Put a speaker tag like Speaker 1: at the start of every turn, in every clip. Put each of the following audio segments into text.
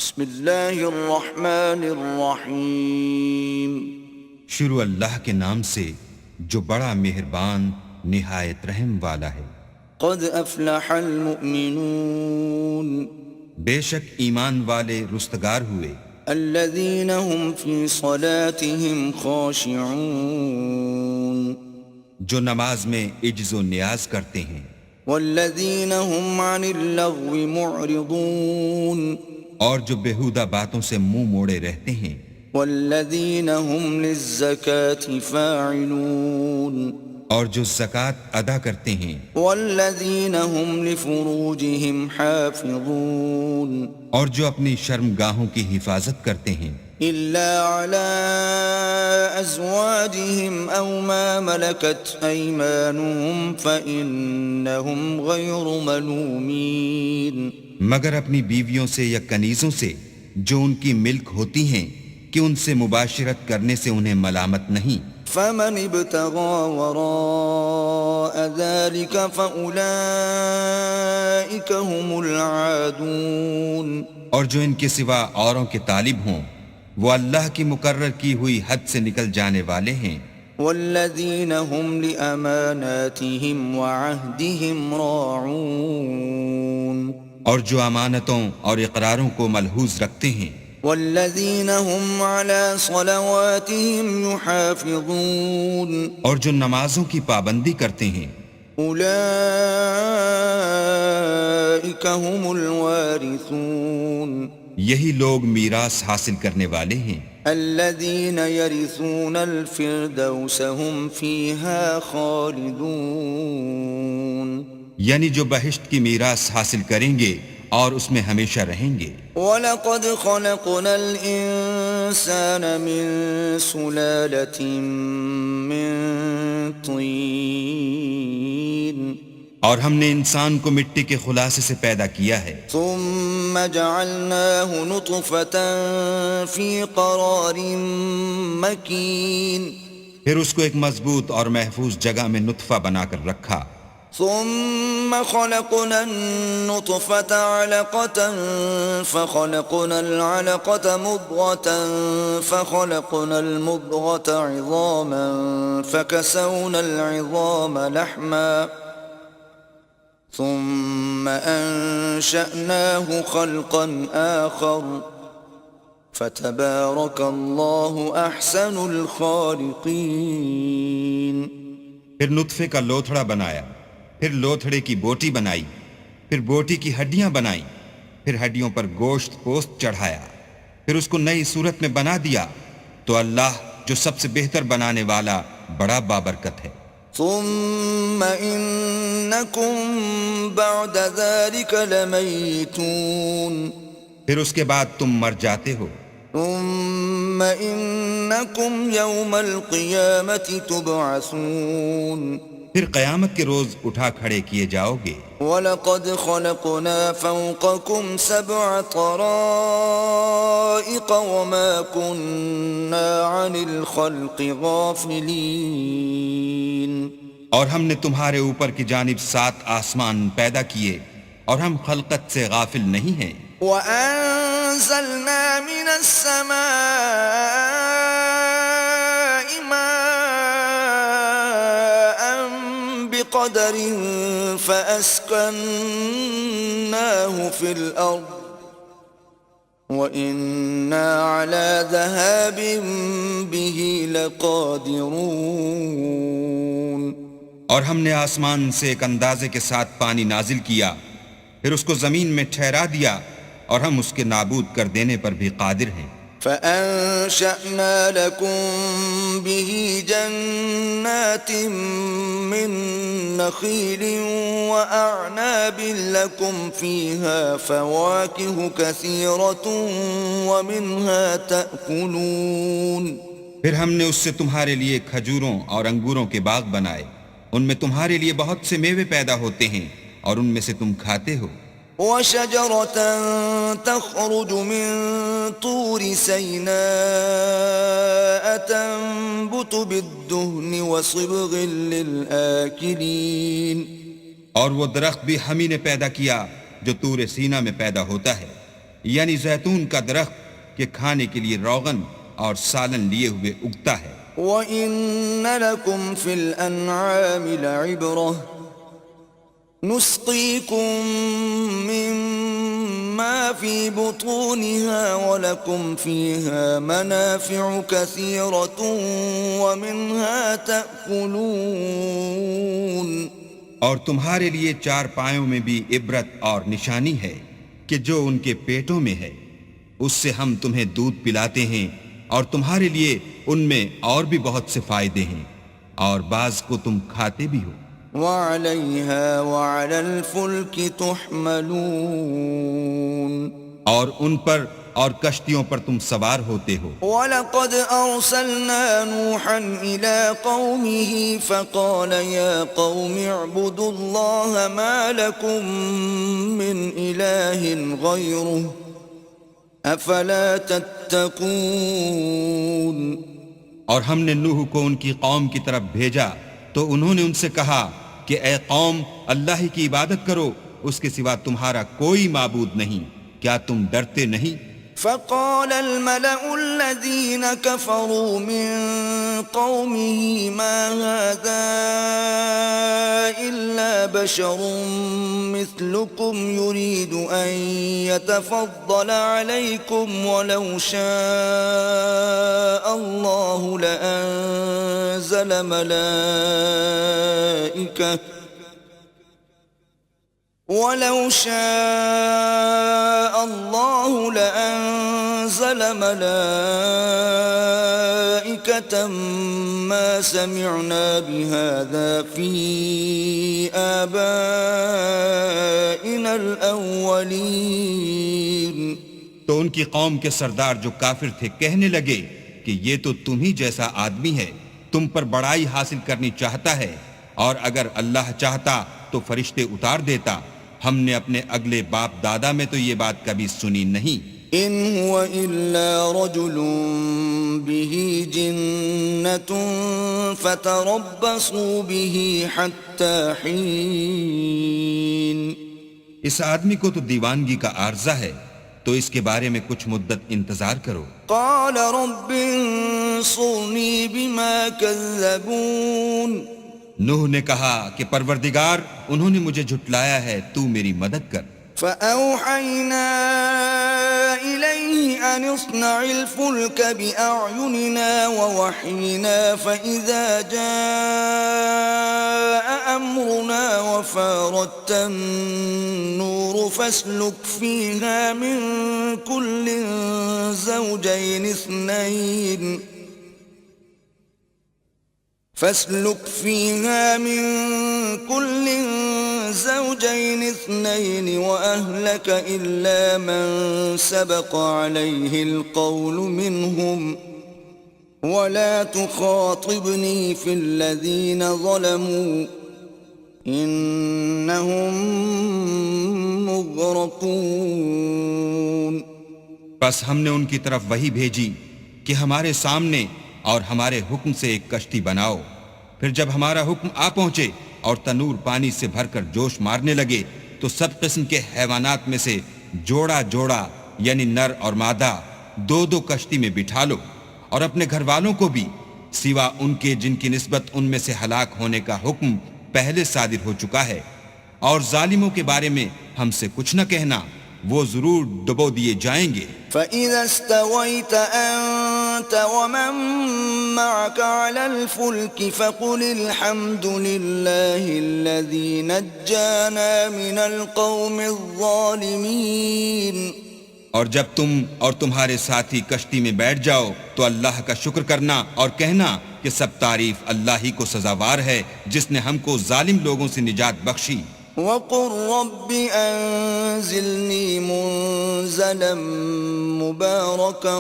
Speaker 1: بسم اللہ الرحمن الرحیم۔
Speaker 2: شروع اللہ کے نام سے جو بڑا مہربان نہایت رحم والا ہے۔
Speaker 1: قد افلح المؤمنون،
Speaker 2: بے شک ایمان والے رستگار ہوئے،
Speaker 1: الذین هم فی صلاتهم خاشعون،
Speaker 2: جو نماز میں عجز و نیاز کرتے ہیں،
Speaker 1: والذین هم عن اللغو معرضون،
Speaker 2: اور جو بیہودہ باتوں سے منہ موڑے رہتے ہیں،
Speaker 1: والذین هم للزکاة فاعلون،
Speaker 2: اور جو زکوٰۃ ادا کرتے ہیں،
Speaker 1: والذین هم لفروجهم حافظون،
Speaker 2: اور جو اپنی شرمگاہوں کی حفاظت کرتے ہیں،
Speaker 1: إلا على أزواجهم أو ما ملكت أيمانهم فإنهم غير ملومين،
Speaker 2: مگر اپنی بیویوں سے یا کنیزوں سے جو ان کی ملک ہوتی ہیں کہ ان سے مباشرت کرنے سے انہیں ملامت نہیں۔
Speaker 1: فمن ابتغى وراء ذلك فأولئك هم العادون،
Speaker 2: اور جو ان کے سوا اوروں کے طالب ہوں وہ اللہ کی مقرر کی ہوئی حد سے نکل جانے والے ہیں۔
Speaker 1: والذین هم لأماناتهم وعهدهم راعون،
Speaker 2: اور جو امانتوں اور اقراروں کو ملحوظ رکھتے ہیں،
Speaker 1: والذین هم على صلواتهم يحافظون،
Speaker 2: اور جو نمازوں کی پابندی کرتے ہیں،
Speaker 1: اولئک هم الوارثون،
Speaker 2: یہی لوگ میراث حاصل کرنے والے ہیں،
Speaker 1: الذین یرثون الفردوس هم فیہا خالدون،
Speaker 2: یعنی جو بہشت کی میراث حاصل کریں گے اور اس میں ہمیشہ رہیں گے۔
Speaker 1: وَلَقَدْ خَلَقْنَا الْإِنسَانَ مِنْ سُلَالَةٍ مِّن طِينٍ،
Speaker 2: اور ہم نے انسان کو مٹی کے خلاصے سے پیدا کیا ہے،
Speaker 1: ثُمَّ جَعَلْنَاهُ نُطْفَةً فِي قَرَارٍ مَّكِينٍ،
Speaker 2: پھر اس کو ایک مضبوط اور محفوظ جگہ میں نطفہ بنا کر رکھا،
Speaker 1: ثم خلقنا النطفة علقة فخلقنا العلقة مضغة فخلقنا المضغة عظاما فكسونا العظام لحما ثم أنشأناه خلقا آخر فتبارك الله أحسن الخالقين۔
Speaker 2: پھر نطفے کا لوتھڑا بنایا، پھر لوتھڑے کی بوٹی بنائی، پھر بوٹی کی ہڈیاں بنائیں، پھر ہڈیوں پر گوشت پوست چڑھایا، پھر اس کو نئی صورت میں بنا دیا، تو اللہ جو سب سے بہتر بنانے والا بڑا بابرکت ہے۔
Speaker 1: ثم انکم بعد ذلك لمیتون،
Speaker 2: پھر اس کے بعد تم مر جاتے ہو،
Speaker 1: ثم انکم یوم القیامة تبعثون،
Speaker 2: پھر قیامت کے روز اٹھا کھڑے کیے جاؤ گے۔
Speaker 1: وَلَقَدْ خَلَقْنَا فَوْقَكُمْ سَبْعَ طَرَائِقَ وَمَا كُنَّا عَنِ الْخَلْقِ غَافِلِينَ،
Speaker 2: اور ہم نے تمہارے اوپر کی جانب 7 آسمان پیدا کیے اور ہم خلقت سے غافل نہیں ہیں۔
Speaker 1: وَأَنزَلْنَا مِنَ السَّمَاءِ مَاءً بِقَدَرٍ فَأَسْكَنَّاهُ فِي الْأَرْضِ وَإِنَّا عَلَى ذَهَابٍ بِهِ لَقَادِرُونَ،
Speaker 2: اور ہم نے آسمان سے ایک اندازے کے ساتھ پانی نازل کیا، پھر اس کو زمین میں ٹھہرا دیا اور ہم اس کے نابود کر دینے پر بھی قادر ہیں۔
Speaker 1: فَأَنشَأْنَا لَكُم بِهِ جَنَّاتٍ مِّن نَّخِيلٍ وَأَعْنَابٍ لَّكُمْ فِيهَا فَوَاكِهُ كَثِيرَةٌ وَمِنْهَا تَأْكُلُونَ،
Speaker 2: پھر ہم نے اس سے تمہارے لیے کھجوروں اور انگوروں کے باغ بنائے، ان میں تمہارے لیے بہت سے میوے پیدا ہوتے ہیں اور ان میں سے تم کھاتے ہو۔
Speaker 1: وَشَجَرَةً تَخْرُجُ مِن طُورِ سَيْنَاءَ تَنبُتُ بِالدُّهْنِ وَصِبْغٍ لِّلْآكِلِينَ،
Speaker 2: اور وہ درخت بھی ہم ہی نے پیدا کیا جو طور سینا میں پیدا ہوتا ہے، یعنی زیتون کا درخت کہ کھانے کے لیے روغن اور سالن لیے ہوئے اگتا ہے۔
Speaker 1: وَإِنَّ لَكُمْ فِي الْأَنْعَامِ لَعِبْرَةً نُسْقِيكُم مِّمَّا فِي بُطُونِهَا وَلَكُمْ فِيهَا مَنَافِعُ كَثِيرَةٌ وَمِنْهَا تَأْكُلُونَ۔
Speaker 2: اور تمہارے لیے چار پایوں میں بھی عبرت اور نشانی ہے کہ جو ان کے پیٹوں میں ہے، اس سے ہم تمہیں دودھ پلاتے ہیں اور تمہارے لیے ان میں اور بھی بہت سے فائدے ہیں، اور بعض کو تم کھاتے بھی ہو۔
Speaker 1: وَعَلَيْهَا وَعَلَى الْفُلْكِ تُحْمَلُونَ۔
Speaker 2: اور ان پر اور کشتیوں پر تم سوار ہوتے ہو۔
Speaker 1: وَلَقَدْ أَرْسَلْنَا نُوحًا إِلَىٰ قَوْمِهِ فَقَالَ يَا قَوْمِ اعْبُدُوا اللَّهَ مَا لَكُم مِّنْ إِلَٰهٍ غَيْرُهُ أَفَلَا تَتَّقُونَ۔
Speaker 2: اور ہم نے نوح کو ان کی قوم کی طرف بھیجا تو انہوں نے ان سے کہا کہ اے قوم، اللہ ہی کی عبادت کرو، اس کے سوا تمہارا کوئی معبود نہیں، کیا تم ڈرتے نہیں؟
Speaker 1: فقال الملأ الذين كفروا من قومه ما هذا إلا بشر مثلكم يريد أن يتفضل عليكم ولو شاء الله لأنزل ملائكة وَلَوْ شَاءَ اللَّهُ لَأَنزَلَ مَلَائِكَةً مَا سَمِعْنَا بِهَذَا فِي آبَائِنَا الْأَوَّلِينَ۔
Speaker 2: تو ان کی قوم کے سردار جو کافر تھے کہنے لگے کہ یہ تو تم ہی جیسا آدمی ہے، تم پر بڑائی حاصل کرنی چاہتا ہے، اور اگر اللہ چاہتا تو فرشتے اتار دیتا، ہم نے اپنے اگلے باپ دادا میں تو یہ بات کبھی سنی نہیں۔
Speaker 1: ان هو الا رجل به جنة فتربصوا به حتى حين۔
Speaker 2: اس آدمی کو تو دیوانگی کا عارضہ ہے، تو اس کے بارے میں کچھ مدت انتظار کرو۔
Speaker 1: قال رب انصرني بما كذبون۔
Speaker 2: نوح نے کہا کہ پروردگار، انہوں نے مجھے جھٹلایا ہے، تو میری مدد کر۔
Speaker 1: فأوحينا إليه أن اصنع الفلك بأعيننا ووحينا فإذا جاء أمرنا وفارت النور فاسلك فيها من كل زوجين اثنين وأهلك إلا من سبق عليه القول منهم ولا تخاطبني في الذين ظلموا إنهم مغرقون۔
Speaker 2: بس ہم نے ان کی طرف وحی بھیجی کہ ہمارے سامنے اور ہمارے حکم سے ایک کشتی بناؤ، پھر جب ہمارا حکم آ پہنچے اور تنور پانی سے بھر کر جوش مارنے لگے تو سب قسم کے حیوانات میں سے جوڑا جوڑا یعنی نر اور مادہ دو دو کشتی میں بٹھا لو، اور اپنے گھر والوں کو بھی سوا ان کے جن کی نسبت ان میں سے ہلاک ہونے کا حکم پہلے صادر ہو چکا ہے، اور ظالموں کے بارے میں ہم سے کچھ نہ کہنا، وہ ضرور ڈبو دیے جائیں گے۔
Speaker 1: فَإِذَا اسْتَوَيْتَ أَنْتَ وَمَن مَّعَكَ عَلَى الْفُلْكِ فَقُلِ الْحَمْدُ لِلَّهِ الَّذِي نَجَّانَا مِنَ الْقَوْمِ الظَّالِمِينَ۔
Speaker 2: اور جب تم اور تمہارے ساتھی کشتی میں بیٹھ جاؤ تو اللہ کا شکر کرنا اور کہنا کہ سب تعریف اللہ ہی کو سزاوار ہے جس نے ہم کو ظالم لوگوں سے نجات بخشی۔
Speaker 1: وَقُلْ رَبِّ أَنزِلْنِي مُنزَلًا مُبَارَكًا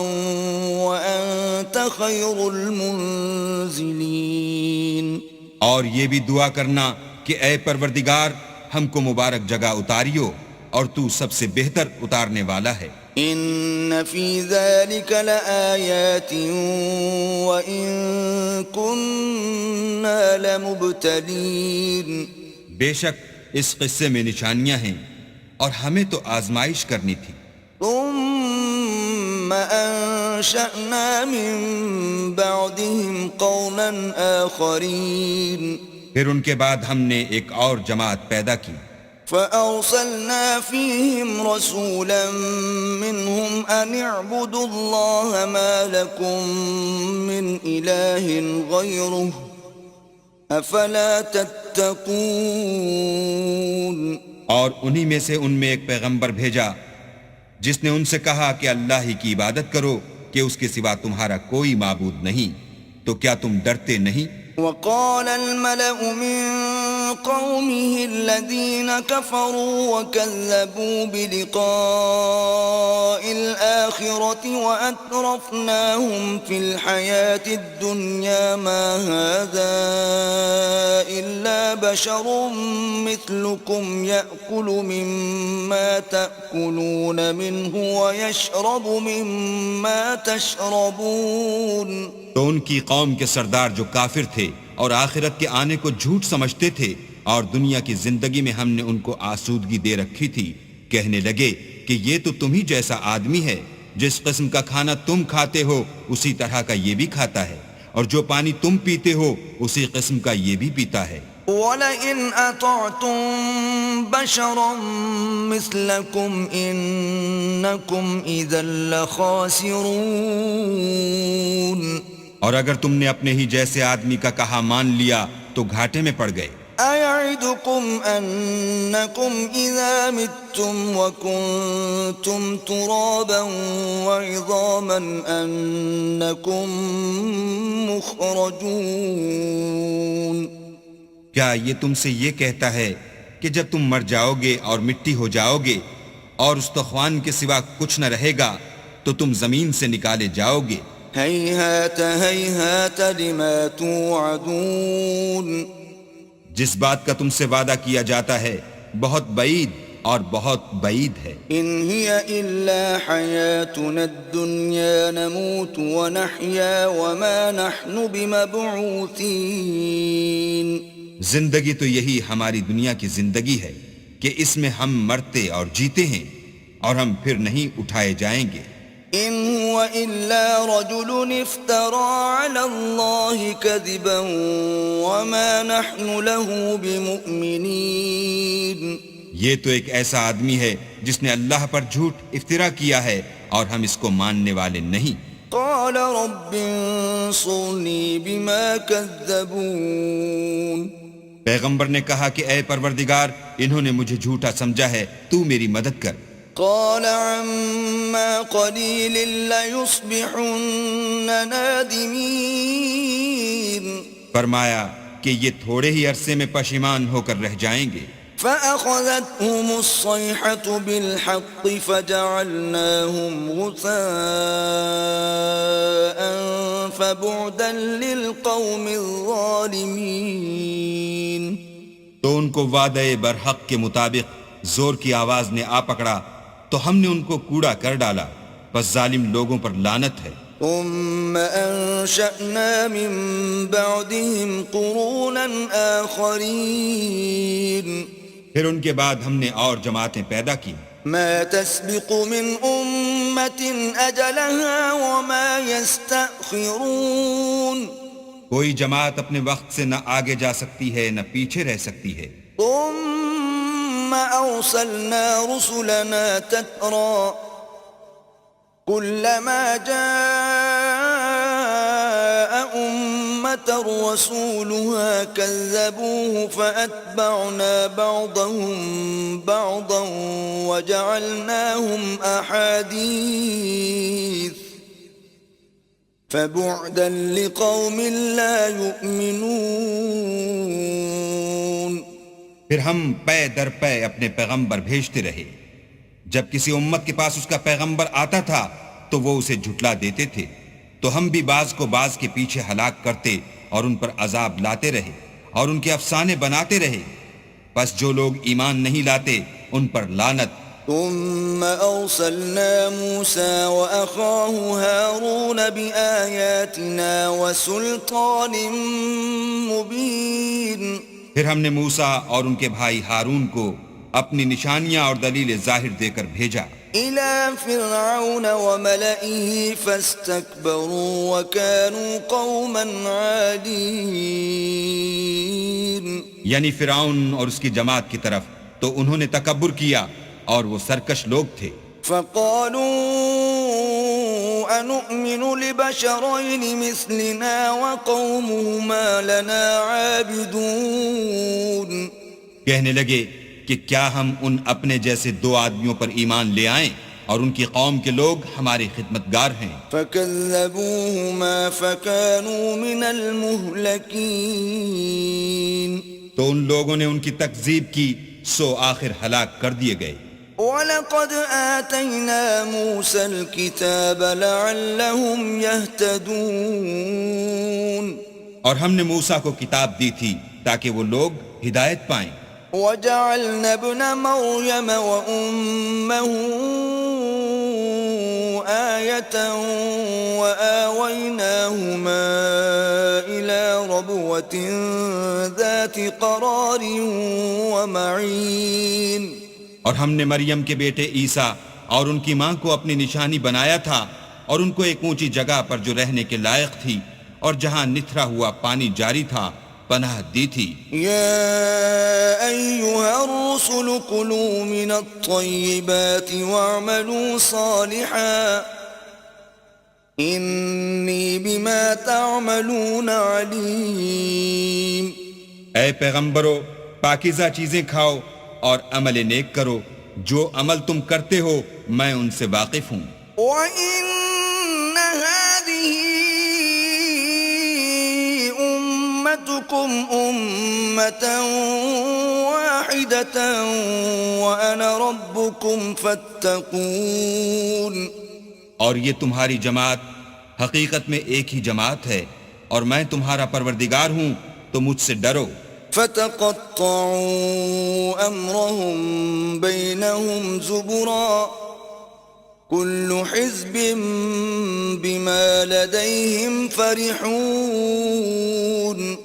Speaker 1: وَأَنْتَ خَيْرُ الْمُنزِلِينَ۔
Speaker 2: اور یہ بھی دعا کرنا کہ اے پروردگار، ہم کو مبارک جگہ اتاریو اور تو سب سے بہتر اتارنے والا ہے۔
Speaker 1: إِنَّ فِي ذَلِكَ لَآيَاتٍ وَإِن كُنَّا لَمُبْتَلِينَ۔
Speaker 2: بے شک اس قصے میں نشانیاں ہیں اور ہمیں تو آزمائش کرنی تھی۔
Speaker 1: ثم أنشأنا من بعدهم قرنا آخرين
Speaker 2: پھر ان کے بعد ہم نے ایک اور جماعت پیدا کی،
Speaker 1: فأرسلنا فيهم رسولا منهم أن اعبدوا الله ما لكم من إله غيره أفلا تتقون
Speaker 2: اور انہی میں سے ان میں ایک پیغمبر بھیجا جس نے ان سے کہا کہ اللہ ہی کی عبادت کرو کہ اس کے سوا تمہارا کوئی معبود نہیں، تو کیا تم ڈرتے نہیں؟
Speaker 1: وقال الملأ من قومه الذين كفروا وكذبوا بلقاء الآخرة وأترفناهم في الحياة الدنيا ما هذا إلا بشر مثلكم يأكل مما تأكلون منه ويشرب مما تشربون.
Speaker 2: تو ان کی قوم کے سردار جو کافر تھے اور آخرت کے آنے کو جھوٹ سمجھتے تھے اور دنیا کی زندگی میں ہم نے ان کو آسودگی دے رکھی تھی، کہنے لگے کہ یہ تو تم ہی جیسا آدمی ہے، جس قسم کا کھانا تم کھاتے ہو اسی طرح کا یہ بھی کھاتا ہے، اور جو پانی تم پیتے ہو اسی قسم کا یہ بھی پیتا ہے.
Speaker 1: وَلَئِنْ أَطَعْتُمْ بَشَرًا مِثْلَكُمْ إِنَّكُمْ إِذًا لَخَاسِرُونَ.
Speaker 2: اور اگر تم نے اپنے ہی جیسے آدمی کا کہا مان لیا تو گھاٹے میں پڑ گئے.
Speaker 1: أَيَعِدُكُمْ أَنَّكُمْ إِذَا مِتُّمْ وَكُنْتُمْ تُرَابًا وَعِظَامًا أَنَّكُمْ مُخْرَجُونَ.
Speaker 2: کیا یہ تم سے یہ کہتا ہے کہ جب تم مر جاؤ گے اور مٹی ہو جاؤ گے اور استخوان کے سوا کچھ نہ رہے گا تو تم زمین سے نکالے جاؤ گے؟
Speaker 1: هيهات هيهات لما توعدون.
Speaker 2: جس بات کا تم سے وعدہ کیا جاتا ہے بہت بعید اور بہت بعید ہے.
Speaker 1: إن هي إلا حياتنا الدنيا نموت ونحيا وما نحن بمبعوثين.
Speaker 2: زندگی تو یہی ہماری دنیا کی زندگی ہے کہ اس میں ہم مرتے اور جیتے ہیں اور ہم پھر نہیں اٹھائے جائیں گے.
Speaker 1: إن هو إلا رجل افترى على الله كذبا وما نحن له بمؤمنين.
Speaker 2: یہ تو ایک ایسا آدمی ہے جس نے اللہ پر جھوٹ افطرا کیا ہے اور ہم اس کو ماننے والے نہیں.
Speaker 1: قال رب انصرني بما كذبون.
Speaker 2: پیغمبر نے کہا کہ اے پروردگار انہوں نے مجھے جھوٹا سمجھا ہے، تو میری مدد کر.
Speaker 1: قال عما قليل ليصبحن نادمين.
Speaker 2: فرمایا کہ یہ تھوڑے ہی عرصے میں پشیمان ہو کر رہ جائیں گے.
Speaker 1: فأخذتهم الصيحة بالحق فجعلناهم غثاء فبعدا للقوم الظالمين.
Speaker 2: تو ان کو وعدے برحق کے مطابق زور کی آواز نے آ پکڑا تو ہم نے ان کو کوڑا کر ڈالا، بس ظالم لوگوں پر لعنت ہے.
Speaker 1: ثم أنشأنا من بعدهم قرونا آخرين.
Speaker 2: پھر ان کے بعد ہم نے اور جماعتیں پیدا کی.
Speaker 1: ما تسبق من أمة أجلها وما يستأخرون.
Speaker 2: کوئی جماعت اپنے وقت سے نہ آگے جا سکتی ہے نہ پیچھے رہ سکتی ہے.
Speaker 1: ثم أرسلنا رسلنا تترى كلما جاء أمة رسولها كذبوه فأتبعنا بعضهم بعضا وجعلناهم أحاديث فبعدا لقوم لا يؤمنون.
Speaker 2: پھر ہم پے در پے اپنے پیغمبر بھیجتے رہے. جب کسی امت کے پاس اس کا پیغمبر آتا تھا تو وہ اسے جھٹلا دیتے تھے، تو ہم بھی بعض کو بعض کے پیچھے ہلاک کرتے اور ان پر عذاب لاتے رہے اور ان کے افسانے بناتے رہے. پس جو لوگ ایمان نہیں لاتے ان پر لعنت.
Speaker 1: ثم أرسلنا موسى وأخاه هارون بآياتنا وسلطان مبين.
Speaker 2: پھر ہم نے موسیٰ اور ان کے بھائی ہارون کو اپنی نشانیاں اور دلیل ظاہر دے کر بھیجا.
Speaker 1: إلى فرعون وملئه فاستكبروا وكانوا قوما عالين.
Speaker 2: یعنی فرعون اور اس کی جماعت کی طرف تو انہوں نے تکبر کیا اور وہ سرکش لوگ تھے.
Speaker 1: فقالوا أنؤمن لبشرين مثلنا وقومهما لنا عابدون.
Speaker 2: کہنے لگے کہ کیا ہم ان اپنے جیسے دو آدمیوں پر ایمان لے آئیں اور ان کی قوم کے لوگ ہمارے خدمتگار ہیں.
Speaker 1: فكذبوهما فكانوا من المهلكين.
Speaker 2: تو ان لوگوں نے ان کی تکذیب کی سو آخر ہلاک کر دیے گئے.
Speaker 1: وَلَقَدْ آتَيْنَا مُوسَى الْكِتَابَ لَعَلَّهُمْ يَهْتَدُونَ.
Speaker 2: اور ہم نے موسیٰ کو کتاب دی تھی تاکہ وہ لوگ ہدایت پائیں.
Speaker 1: وَجَعَلْنَا ابْنَ مَرْيَمَ وَأُمَّهُ آيَةً وَآوَيْنَاهُمَا إِلَى رَبْوَةٍ ذَاتِ قَرَارٍ وَمَعِينٍ.
Speaker 2: اور ہم نے مریم کے بیٹے عیسیٰ اور ان کی ماں کو اپنی نشانی بنایا تھا اور ان کو ایک اونچی جگہ پر جو رہنے کے لائق تھی اور جہاں نتھرا ہوا پانی جاری تھا پناہ دی تھی.
Speaker 1: يا أيها الرسل كلوا من الطيبات واعملوا صالحا إني بما تعملون عليم.
Speaker 2: اے پیغمبرو پاکیزہ چیزیں کھاؤ اور عمل نیک کرو، جو عمل تم کرتے ہو میں ان سے واقف ہوں.
Speaker 1: وَإِنَّ هَذِهِ أُمَّتُكُمْ أُمَّةً وَاحِدَةً وَأَنَا رَبُّكُمْ فَاتَّقُونِ.
Speaker 2: اور یہ تمہاری جماعت حقیقت میں ایک ہی جماعت ہے اور میں تمہارا پروردگار ہوں تو مجھ سے ڈرو.
Speaker 1: فَتَقَطَّعُوا أَمْرَهُمْ بَيْنَهُمْ زُبُرًا كُلُّ حِزْبٍ بِمَا لَدَيْهِمْ فَرِحُونَ.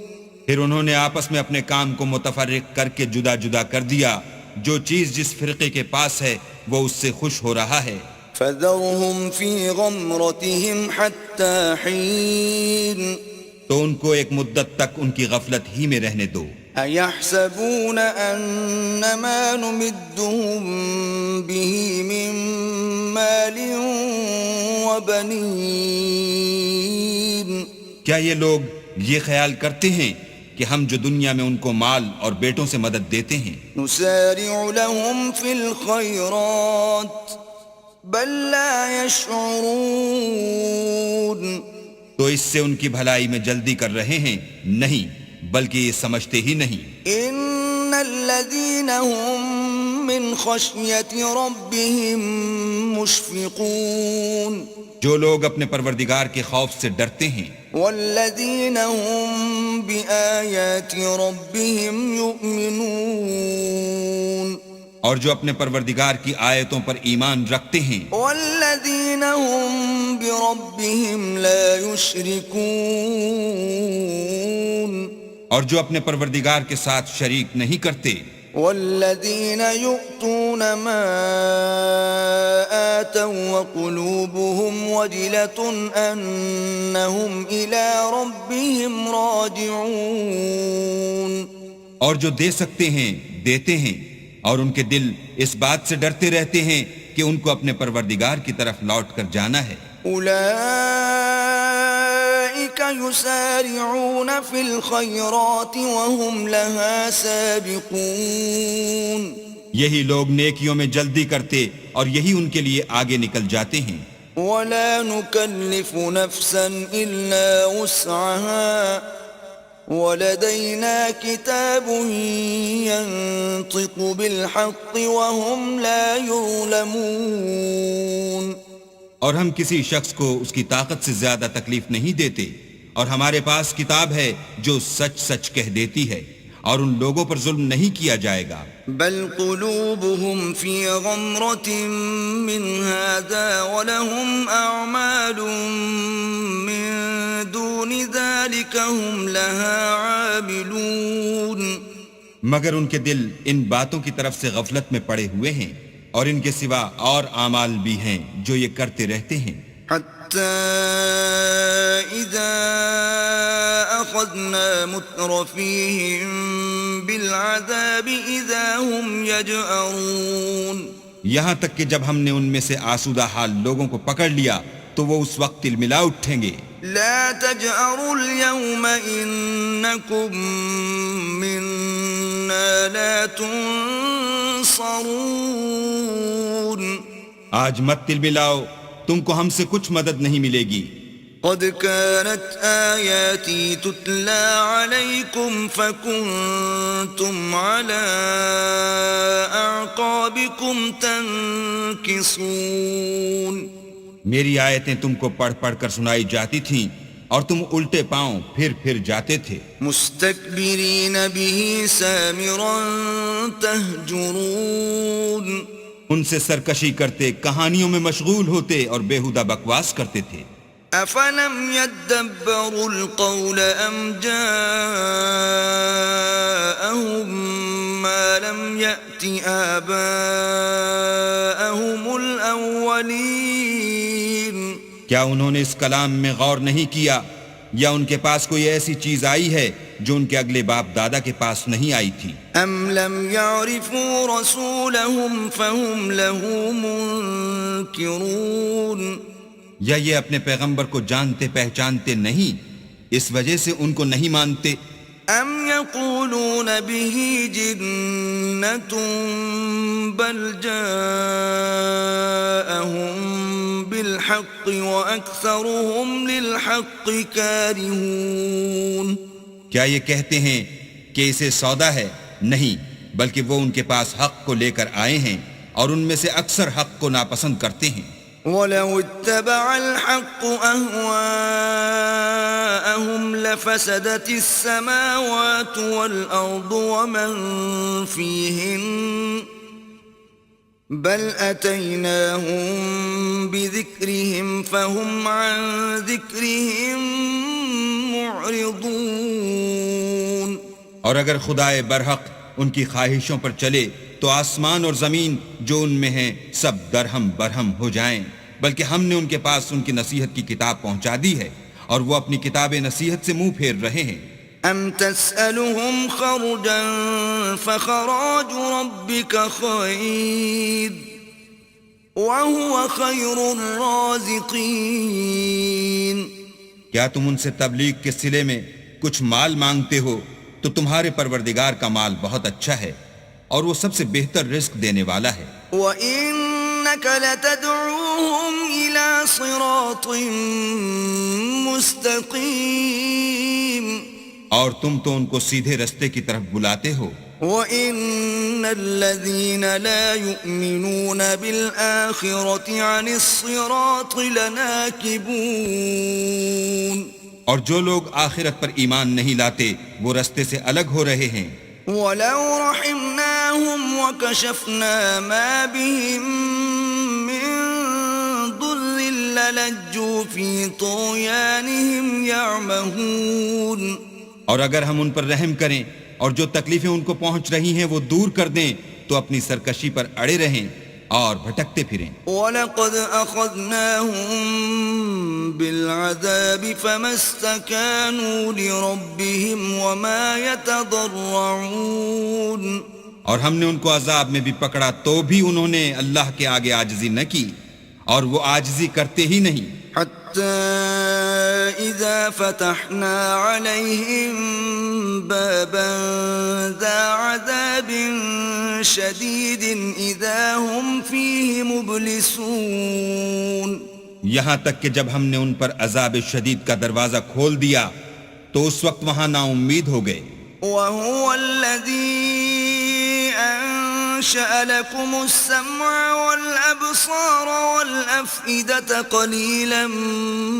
Speaker 2: پھر انہوں نے آپس میں اپنے کام کو متفرق کر کے جدا جدا کر دیا. جو چیز جس فرقے کے پاس ہے وہ اس سے خوش ہو رہا ہے.
Speaker 1: فَذَرْهُمْ فِي غَمْرَتِهِمْ حَتَّى حِينٍ.
Speaker 2: تو ان کو ایک مدت تک ان کی غفلت ہی میں رہنے دو.
Speaker 1: أَيَحْسَبُونَ أَنَّمَا نُمِدُّهُم بِهِ مِن مَّالٍ وَبَنِينَ.
Speaker 2: کیا یہ لوگ یہ خیال کرتے ہیں کہ ہم جو دنیا میں ان کو مال اور بیٹوں سے مدد دیتے ہیں
Speaker 1: نُسَارِعُ لَهُمْ فِي الْخَيْرَاتِ بَل لَّا يَشْعُرُونَ.
Speaker 2: تو اس سے ان کی بھلائی میں جلدی کر رہے ہیں؟ نہیں، بلکہ یہ سمجھتے ہی نہیں.
Speaker 1: إِنَّ الَّذِينَ هُم مِّنْ خَشْيَةِ رَبِّهِم مُشْفِقُونَ.
Speaker 2: جو لوگ اپنے پروردگار کے خوف سے ڈرتے ہیں.
Speaker 1: وَالَّذِينَ هُم بِآيَاتِ رَبِّهِمْ يُؤْمِنُونَ.
Speaker 2: اور جو اپنے پروردگار کی آیتوں پر ایمان رکھتے ہیں.
Speaker 1: وَالَّذِينَ هُم بِرَبِّهِمْ لَا يُشْرِكُونَ.
Speaker 2: اور جو اپنے پروردگار کے ساتھ شریک نہیں کرتے.
Speaker 1: وَالَّذِينَ يُؤْتُونَ مَا آتَوا وَقُلُوبُهُمْ وَجِلَةٌ أَنَّهُمْ إِلَى رَبِّهِمْ رَاجِعُونَ.
Speaker 2: اور جو دے سکتے ہیں دیتے ہیں اور ان کے دل اس بات سے ڈرتے رہتے ہیں کہ ان کو اپنے پروردگار کی طرف لوٹ کر جانا ہے.
Speaker 1: أُولَئِكَ يُسَارِعُونَ فِي الْخَيْرَاتِ وَهُمْ لَهَا سَابِقُونَ.
Speaker 2: یہی لوگ نیکیوں میں جلدی کرتے اور یہی ان کے لیے آگے نکل جاتے ہیں.
Speaker 1: وَلَا نُكَلِّفُ نَفْسًا إِلَّا وُسْعَهَا وَلَدَيْنَا كِتَابٌ يَنطِقُ بِالْحَقِّ وَهُمْ لَا يُظْلَمُونَ.
Speaker 2: اور ہم کسی شخص کو اس کی طاقت سے زیادہ تکلیف نہیں دیتے اور ہمارے پاس کتاب ہے جو سچ سچ کہہ دیتی ہے اور ان لوگوں پر ظلم نہیں کیا جائے گا.
Speaker 1: بل قلوبهم في غمرة من هذا ولهم أعمال من دون ذلك هم لها عاملون.
Speaker 2: مگر ان کے دل ان باتوں کی طرف سے غفلت میں پڑے ہوئے ہیں اور ان کے سوا اور اعمال بھی ہیں جو یہ کرتے رہتے ہیں.
Speaker 1: حتى إذا أخذنا مترفيهم بالعذاب إذا هم يجأرون.
Speaker 2: یہاں تک کہ جب ہم نے ان میں سے آسودہ حال لوگوں کو پکڑ لیا تو وہ اس وقت تلملا اٹھیں گے.
Speaker 1: لا تجأروا اليوم إنكم منا لا تنصرون.
Speaker 2: آج مت تلملاؤ، تم کو ہم سے کچھ مدد نہیں ملے گی.
Speaker 1: قد كانت آياتي تتلى عليكم فكنتم على أعقابكم تنكصون.
Speaker 2: میری آیتیں تم کو پڑھ پڑھ کر سنائی جاتی تھیں اور تم الٹے پاؤں پھر جاتے تھے.
Speaker 1: مستكبرين به سامرا تهجرون.
Speaker 2: ان سے سرکشی کرتے، کہانیوں میں مشغول ہوتے اور بیہودہ بکواس کرتے تھے.
Speaker 1: أفلم يدبروا القول أم جاءهم ما لم يأت آباءهم الأولين.
Speaker 2: کیا انہوں نے اس کلام میں غور نہیں کیا یا ان کے پاس کوئی ایسی چیز آئی ہے جو ان کے اگلے باپ دادا کے پاس نہیں آئی تھی؟
Speaker 1: أم لم يعرفوا رسولهم فهم له منكرون.
Speaker 2: یا یہ اپنے پیغمبر کو جانتے پہچانتے نہیں، اس وجہ سے ان کو نہیں مانتے؟
Speaker 1: ام يقولون به جنة بل جاءهم بالحق وأكثرهم للحق كارهون.
Speaker 2: کیا یہ کہتے ہیں کہ اسے سودا ہے؟ نہیں، بلکہ وہ ان کے پاس حق کو لے کر آئے ہیں اور ان میں سے اکثر حق کو ناپسند کرتے ہیں.
Speaker 1: وَلَوِ اتَّبَعَ الْحَقُّ أَهْوَاءَهُمْ لَفَسَدَتِ السَّمَاوَاتُ وَالْأَرْضُ وَمَنْ فِيهِنَّ بَلْ أَتَيْنَاهُمْ بِذِكْرِهِمْ فَهُمْ عَنْ ذِكْرِهِمْ مُعْرِضُونَ.
Speaker 2: اور اگر خدائے برحق ان کی خواہشوں پر چلے تو آسمان اور زمین جو ان میں ہیں سب درہم برہم ہو جائیں، بلکہ ہم نے ان کے پاس ان کی نصیحت کی کتاب پہنچا دی ہے اور وہ اپنی کتاب نصیحت سے منہ پھیر رہے ہیں.
Speaker 1: ام تسألهم خرجا فخراج ربك خير وهو خير الرازقين.
Speaker 2: کیا تم ان سے تبلیغ کے صلے میں کچھ مال مانگتے ہو تو تمہارے پروردگار کا مال بہت اچھا ہے اور وہ سب سے بہتر رزق دینے والا ہے.
Speaker 1: وَإِنَّكَ لَتَدْعُوهُمْ إِلَى صِرَاطٍ مُسْتَقِيمٍ.
Speaker 2: اور تم تو ان کو سیدھے رستے کی طرف بلاتے ہو.
Speaker 1: وَإِنَّ الَّذِينَ لَا يُؤْمِنُونَ بِالْآخِرَةِ عَنِ الصِّرَاطِ لَنَاكِبُونَ.
Speaker 2: اور جو لوگ آخرت پر ایمان نہیں لاتے وہ رستے سے الگ ہو رہے ہیں.
Speaker 1: وَلَوْ رَحِمْنَاهُمْ وَكَشَفْنَا مَا بِهِمْ مِنْ ضُرٍّ لَلَجُّوا فِي طُغْيَانِهِمْ يَعْمَهُونَ.
Speaker 2: اور اگر ہم ان پر رحم کریں اور جو تکلیفیں ان کو پہنچ رہی ہیں وہ دور کر دیں تو اپنی سرکشی پر اڑے رہیں اور بھٹکتے پھریں.
Speaker 1: وَلَقَدْ أَخَذْنَاهُمْ بِالْعَذَابِ فَمَا اسْتَكَانُوا لِرَبِّهِمْ وَمَا يَتَضَرَّعُونَ.
Speaker 2: اور ہم نے ان کو عذاب میں بھی پکڑا تو بھی انہوں نے اللہ کے آگے عاجزی نہ کی اور وہ عاجزی کرتے ہی نہیں.
Speaker 1: حتى إذا فتحنا عليهم بابا ذا عذاب شديد إذا هم فيه مبلسون.
Speaker 2: یہاں تک کہ جب ہم نے ان پر عذاب شدید کا دروازہ کھول دیا تو اس وقت وہاں نا امید ہو گئے.
Speaker 1: وهو الذي أنشأ لكم السمع والأبصار والأفئدة قليلا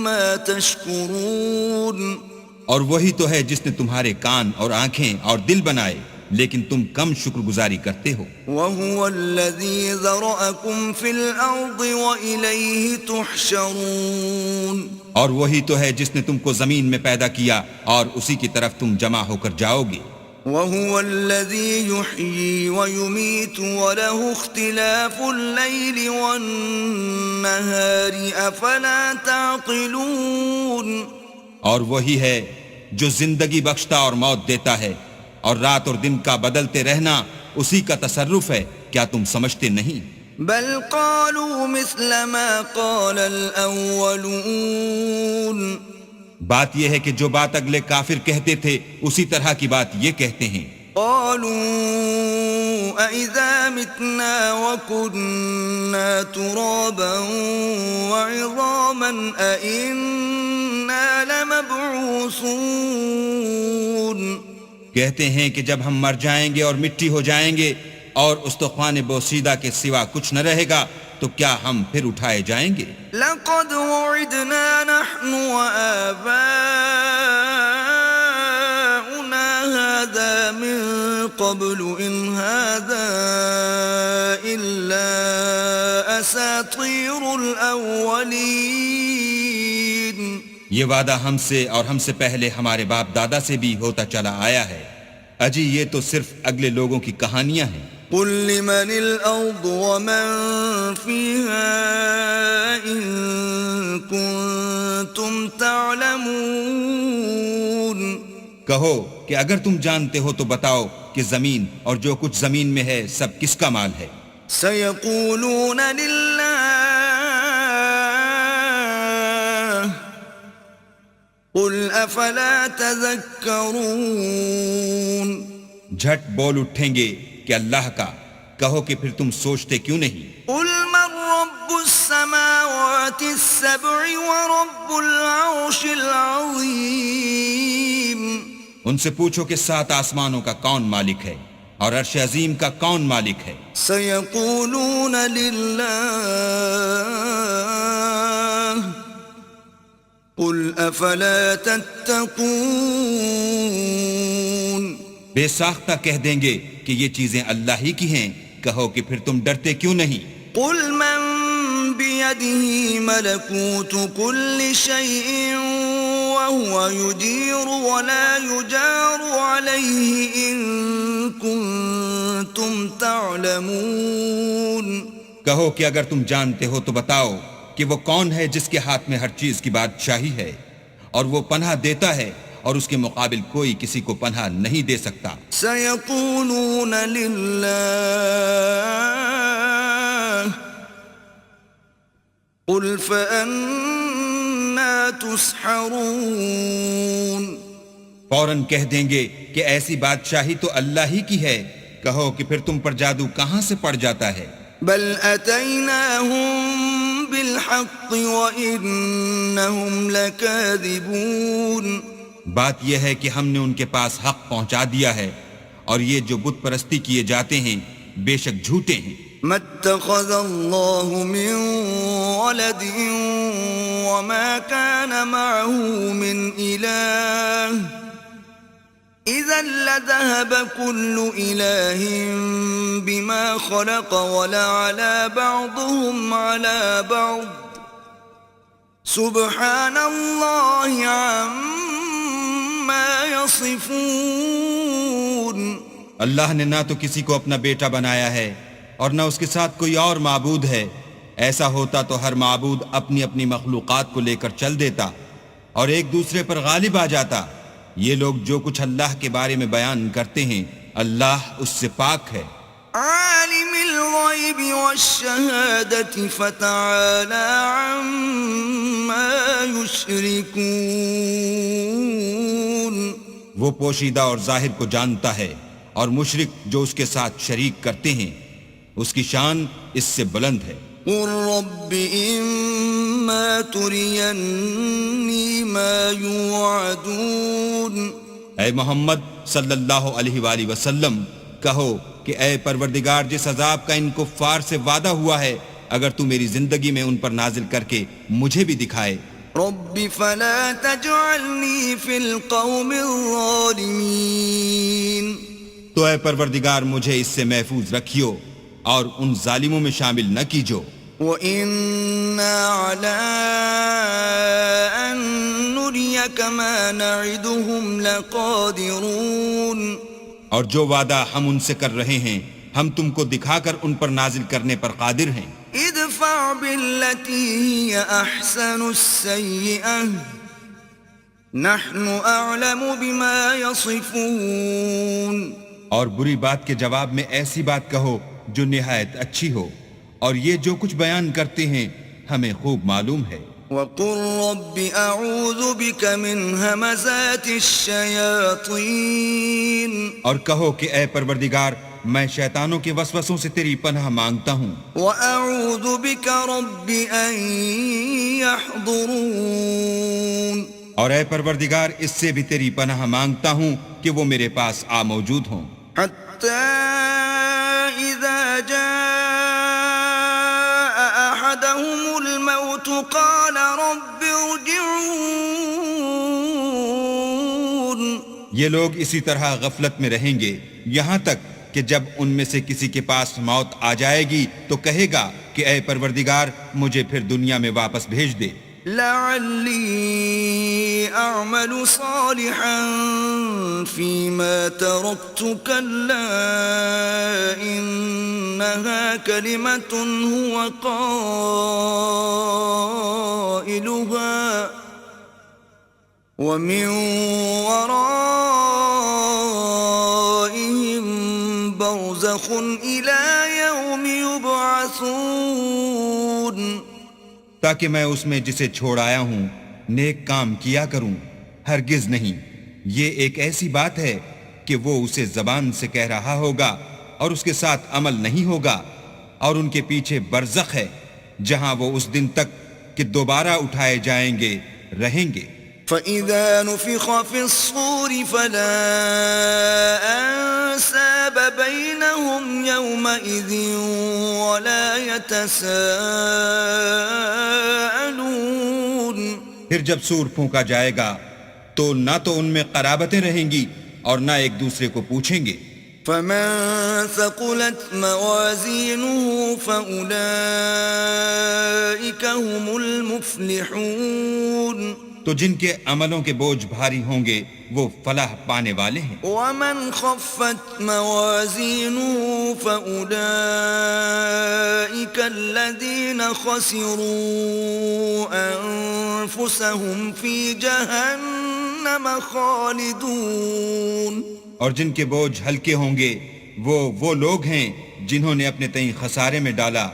Speaker 1: ما تشكرون.
Speaker 2: اور وہی تو ہے جس نے تمہارے کان اور آنکھیں اور دل بنائے لیکن تم کم شکر گزاری کرتے ہو.
Speaker 1: وهو الذي ذرأكم في الأرض وإليه تحشرون.
Speaker 2: اور وہی تو ہے جس نے تم کو زمین میں پیدا کیا اور اسی کی طرف تم جمع ہو کر جاؤ گے.
Speaker 1: وهو الذي يحيي ويميت وله اختلاف الليل والنهار أفلا تعقلون
Speaker 2: اور وہی ہے جو زندگی بخشتا اور موت دیتا ہے اور رات اور دن کا بدلتے رہنا اسی کا تصرف ہے، کیا تم سمجھتے نہیں؟
Speaker 1: بل قالوا مثل ما قال الأولون
Speaker 2: بات یہ ہے کہ جو بات اگلے کافر کہتے تھے اسی طرح کی بات یہ کہتے ہیں۔
Speaker 1: قالوا أَإِذَا مِتْنَا وَكُنَّا تُرَابًا وَعِظَامًا أَإِنَّا لَمَبْعُوثُونَ
Speaker 2: کہتے ہیں کہ جب ہم مر جائیں گے اور مٹی ہو جائیں گے اور استخوان بوسیدہ کے سوا کچھ نہ رہے گا تو کیا ہم پھر اٹھائے جائیں گے؟
Speaker 1: لقد وعدنا نحن وآباؤنا هذا من قبل إن هذا إلا أساطير الأولين
Speaker 2: یہ وعدہ ہم سے اور ہم سے پہلے ہمارے باپ دادا سے بھی ہوتا چلا آیا ہے، اجی یہ تو صرف اگلے لوگوں کی کہانیاں ہیں۔
Speaker 1: قل لمن الأرض ومن فيها إن كنتم تعلمون
Speaker 2: کہو کہ اگر تم جانتے ہو تو بتاؤ کہ زمین اور جو کچھ زمین میں ہے سب کس کا مال ہے؟
Speaker 1: سيقولون لله قل أفلا تذكرون
Speaker 2: جھٹ بول اٹھیں گے کہ اللہ کا، کہو کہ پھر تم سوچتے کیوں نہیں؟
Speaker 1: قل من رب السماوات السبع ورب العرش العظيم
Speaker 2: ان سے پوچھو کہ 7 آسمانوں کا کون مالک ہے اور عرش عظیم کا کون مالک ہے؟
Speaker 1: سيقولون لله قل أفلا تتقون
Speaker 2: بے ساختہ کہہ دیں گے کہ یہ چیزیں اللہ ہی کی ہیں، کہو کہ پھر تم ڈرتے کیوں نہیں؟
Speaker 1: قل من بيده ملكوت كل شيء وهو يجير ولا يجار عليه إن كنتم تعلمون
Speaker 2: کہو کہ اگر تم جانتے ہو تو بتاؤ کہ وہ کون ہے جس کے ہاتھ میں ہر چیز کی بادشاہی ہے اور وہ پناہ دیتا ہے اور اس کے مقابل کوئی کسی کو پناہ نہیں دے سکتا۔
Speaker 1: سيقولون لله قل فأنا تسحرون
Speaker 2: فوراً کہہ دیں گے کہ ایسی بادشاہی تو اللہ ہی کی ہے، کہو کہ پھر تم پر جادو کہاں سے پڑ جاتا ہے؟
Speaker 1: بل أتيناهم بالحق وإنهم لكاذبون
Speaker 2: بات یہ ہے کہ ہم نے ان کے پاس حق پہنچا دیا ہے اور یہ جو بت پرستی کیے جاتے ہیں بے شک جھوٹے ہیں۔
Speaker 1: ما اتخذ الله من ولد وما كان معه من إله إذا لذهب كل إله بما خلق ولعلى بعضهم على بعض سبحان الله عما يصفون
Speaker 2: اللہ نے نہ تو کسی کو اپنا بیٹا بنایا ہے اور نہ اس کے ساتھ کوئی اور معبود ہے، ایسا ہوتا تو ہر معبود اپنی اپنی مخلوقات کو لے کر چل دیتا اور ایک دوسرے پر غالب آ جاتا۔ یہ لوگ جو کچھ اللہ کے بارے میں بیان کرتے ہیں اللہ اس سے پاک ہے۔
Speaker 1: عالم الغیب والشہادة فتعالى عما يشركون
Speaker 2: وہ پوشیدہ اور ظاہر کو جانتا ہے اور مشرک جو اس کے ساتھ شریک کرتے ہیں اس کی شان اس سے بلند ہے۔
Speaker 1: قل رب إما تريني ما يوعدون
Speaker 2: اے محمد صلی اللہ علیہ وآلہ وسلم کہو کہ اے پروردگار جس عذاب کا ان کفار سے وعدہ ہوا ہے اگر تو میری زندگی میں ان پر نازل کر کے مجھے بھی دکھائے۔
Speaker 1: رب فلا تجعلني في القوم الظالمين
Speaker 2: تو اے پروردگار مجھے اس سے محفوظ رکھیو اور ان ظالموں میں شامل نہ کیجو۔
Speaker 1: وَإِنَّا عَلَىٰ أَن نُّرِيَكَ مَا نَعِدُهُمْ لَقَادِرُونَ
Speaker 2: اور جو وعدہ ہم ان سے کر رہے ہیں ہم تم کو دکھا کر ان پر نازل کرنے پر قادر ہیں.
Speaker 1: ادفع بالتي هي أحسن السيئة نحن أعلم بما يصفون.
Speaker 2: اور بری بات کے جواب میں ایسی بات کہو جو نہایت اچھی ہو، اور یہ جو کچھ بیان کرتے ہیں ہمیں خوب معلوم ہے.
Speaker 1: وقل رب أعوذ بك من همزات الشياطين
Speaker 2: اور کہو کہ اے پروردگار میں شیطانوں کے وسوسوں سے تیری پناہ مانگتا ہوں،
Speaker 1: وأعوذ بك رب أن يحضرون.
Speaker 2: اور اے پروردگار اس سے بھی تیری پناہ مانگتا ہوں کہ وہ میرے پاس آ موجود ہوں.
Speaker 1: حتى إذا جاء أحدهم الموت قال رب ارجعون.
Speaker 2: یہ لوگ اسی طرح غفلت میں رہیں گے یہاں تک کہ جب ان میں سے کسی کے پاس موت آ جائے گی تو کہے گا کہ اے پروردگار مجھے پھر دنیا میں واپس بھیج دے،
Speaker 1: لعلی اعمل صالحا فيما تركت كلا انها كلمة هو قائلها ومن ورائهم برزخ إلى يوم يبعثون.
Speaker 2: تاکہ میں اس میں جسے چھوڑ آیا ہوں نیک کام کیا کروں. ہرگز نہیں، یہ ایک ایسی بات ہے کہ وہ اسے زبان سے کہہ رہا ہوگا اور اس کے ساتھ عمل نہیں ہوگا، اور ان کے پیچھے برزخ ہے جہاں وہ اس دن تک کہ دوبارہ اٹھائے جائیں گے رہیں گے.
Speaker 1: فَإِذَا نُفِخَ فِي الصُّورِ فَلَا أَنْسَابَ بَيْنَهُمْ يَوْمَئِذٍ وَلَا يَتَسَاءَلُونَ.
Speaker 2: پھر جب سور پھونکا جائے گا تو نہ تو ان میں قرابتیں رہیں گی اور نہ ایک دوسرے کو پوچھیں گے.
Speaker 1: فَمَنْ ثَقُلَتْ مَوَازِينُهُ فَأُولَئِكَ هُمُ الْمُفْلِحُونَ.
Speaker 2: تو جن کے عملوں کے بوجھ بھاری ہوں گے وہ فلاح پانے والے ہیں.
Speaker 1: وَمَنْ خَفَّتْ مَوَازِينُهُ فَأُولَئِكَ الَّذِينَ خَسِرُوا أَنفُسَهُمْ فِي جَهَنَّمَ خَالِدُونَ.
Speaker 2: اور جن کے بوجھ ہلکے ہوں گے وہ لوگ ہیں جنہوں نے اپنے تئیں خسارے میں ڈالا،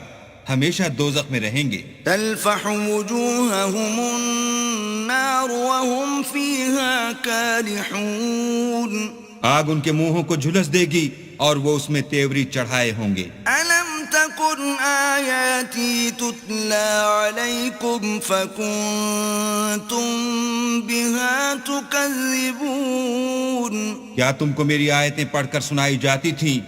Speaker 2: ہمیشہ دوزخ میں رہیں گے.
Speaker 1: تلفح وجوههم النار وهم فيها كالحون.
Speaker 2: آگ ان کے منہوں کو جھلس دے گی اور وہ اس میں تیوری چڑھائے ہوں گے.
Speaker 1: ألم تكن آياتي تتلى عليكم فكنتم بها تكذبون.
Speaker 2: کیا تم کو میری آیتیں پڑھ کر سنائی جاتی تھیں؟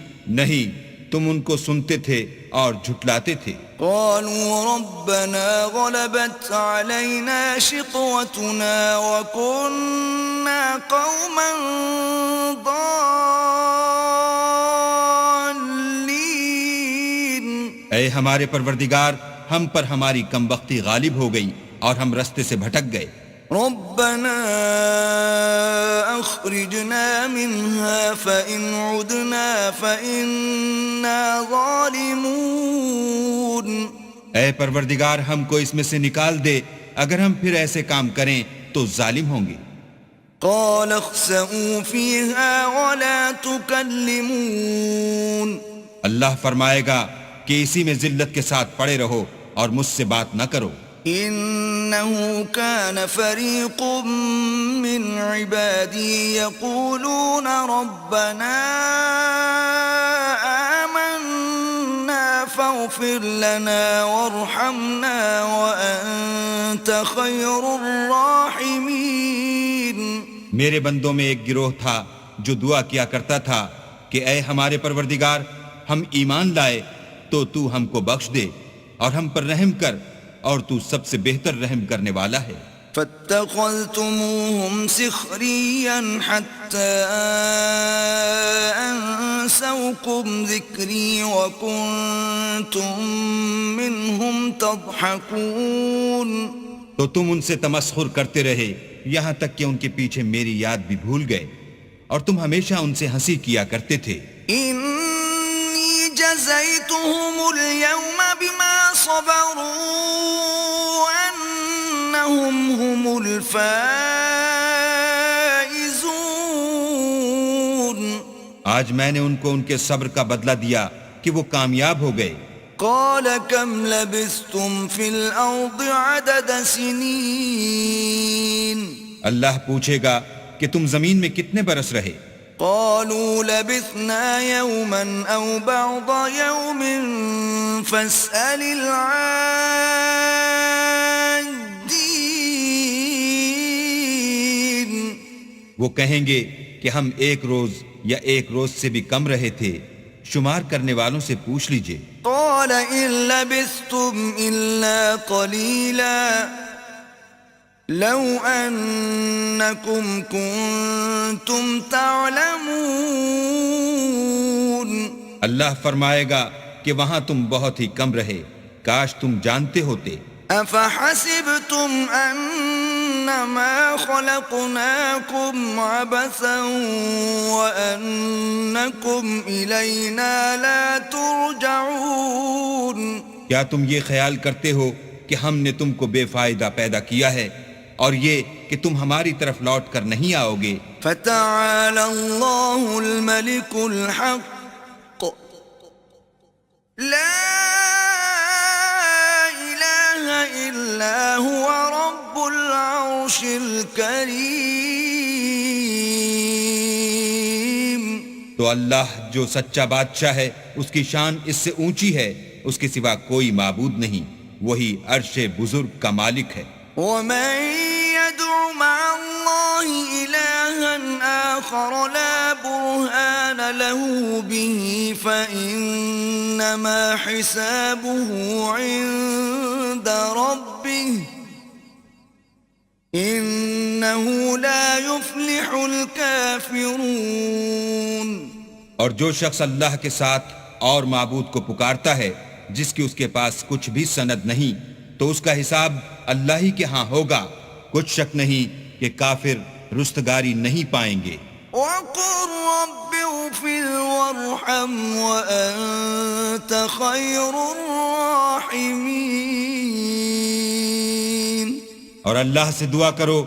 Speaker 2: نہیں، تم ان کو سنتے تھے اور جھٹلاتے تھے.
Speaker 1: قالوا ربنا غلبت علينا شقوتنا وكنا قوما ضالين.
Speaker 2: اے ہمارے پروردگار ہم پر ہماری کمبختی غالب ہو گئی اور ہم رستے سے بھٹک گئے.
Speaker 1: ربنا اخرجنا منها فإن عدنا فإنا ظالمون.
Speaker 2: اے پروردگار ہم کو اس میں سے نکال دے، اگر ہم پھر ایسے کام کریں تو ظالم ہوں گے.
Speaker 1: قال اخسئوا فيها ولا تكلمون.
Speaker 2: اللہ فرمائے گا کہ اسی میں ذلت کے ساتھ پڑے رہو اور مجھ سے بات نہ کرو.
Speaker 1: إنه كان فريق من عبادي يقولون ربنا آمنا فاغفر لنا وارحمنا وأنت خير الراحمين.
Speaker 2: میرے بندوں میں ایک گروہ تھا جو دعا کیا کرتا تھا کہ اے ہمارے پروردگار ہم ایمان لائے تو تو ہم کو بخش دے اور ہم پر رحم کر، اور تو سب سے بہتر رحم کرنے والا ہے.
Speaker 1: فاتخذتموهم سخريا حتى أنسوكم ذكري وكنتم منهم تضحكون.
Speaker 2: تو تم ان سے تمسخر کرتے رہے یہاں تک کہ ان کے پیچھے میری یاد بھی بھول گئے اور تم ہمیشہ ان سے ہنسی کیا کرتے تھے.
Speaker 1: إني جزيتهم اليوم بما صبروا أنهم هم الفائزون.
Speaker 2: آج میں نے ان کو ان کے صبر کا بدلہ دیا کہ وہ کامیاب ہو گئے.
Speaker 1: قال كم لبثتم في الأرض عدد سنين.
Speaker 2: اللہ پوچھے گا کہ تم زمین میں کتنے برس رہے؟
Speaker 1: قالوا لبثنا يوما أو بعض يوم فاسأل العادين.
Speaker 2: وہ کہیں گے کہ ہم ایک روز یا ایک روز سے بھی کم رہے تھے، شمار کرنے والوں سے پوچھ لیجئے.
Speaker 1: قال إن لبثتم إلا قليلا لو أنكم كنتم تعلمون.
Speaker 2: اللہ فرمائے گا کہ وہاں تم بہت ہی کم رہے، کاش تم جانتے ہوتے.
Speaker 1: أفحسبتم أنما خلقناكم عبثا وأنكم إلينا لا ترجعون.
Speaker 2: کیا تم یہ خیال کرتے ہو کہ ہم نے تم کو بے فائدہ پیدا کیا ہے اور یہ کہ تم ہماری طرف لوٹ کر نہیں آؤ گے؟
Speaker 1: فتعالى الله الملك الحق لا إله إلا هو رب العرش الكريم.
Speaker 2: تو اللہ جو سچا بادشاہ ہے اس کی شان اس سے اونچی ہے، اس کے سوا کوئی معبود نہیں، وہی عرش بزرگ کا مالک ہے.
Speaker 1: ومن يدع مع الله إلها آخر لا برهان له به فإنما حسابه عند ربه إنه لا يفلح الكافرون.
Speaker 2: اور جو شخص اللہ کے ساتھ اور معبود کو پکارتا ہے جس کی اس کے پاس کچھ بھی سند نہیں، تو اس کا حساب اللہ ہی کے ہاں ہوگا، کچھ شک نہیں کہ کافر رستگاری نہیں پائیں گے.
Speaker 1: وَقُلْ رَبِّ اغْفِرْ وَارْحَمْ وَأَنْتَ خَيْرُ الرَّاحِمِينَ.
Speaker 2: اور اللہ سے دعا کرو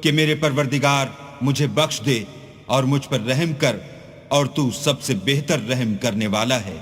Speaker 2: کہ میرے پروردگار مجھے بخش دے اور مجھ پر رحم کر، اور تو سب سے بہتر رحم کرنے والا ہے.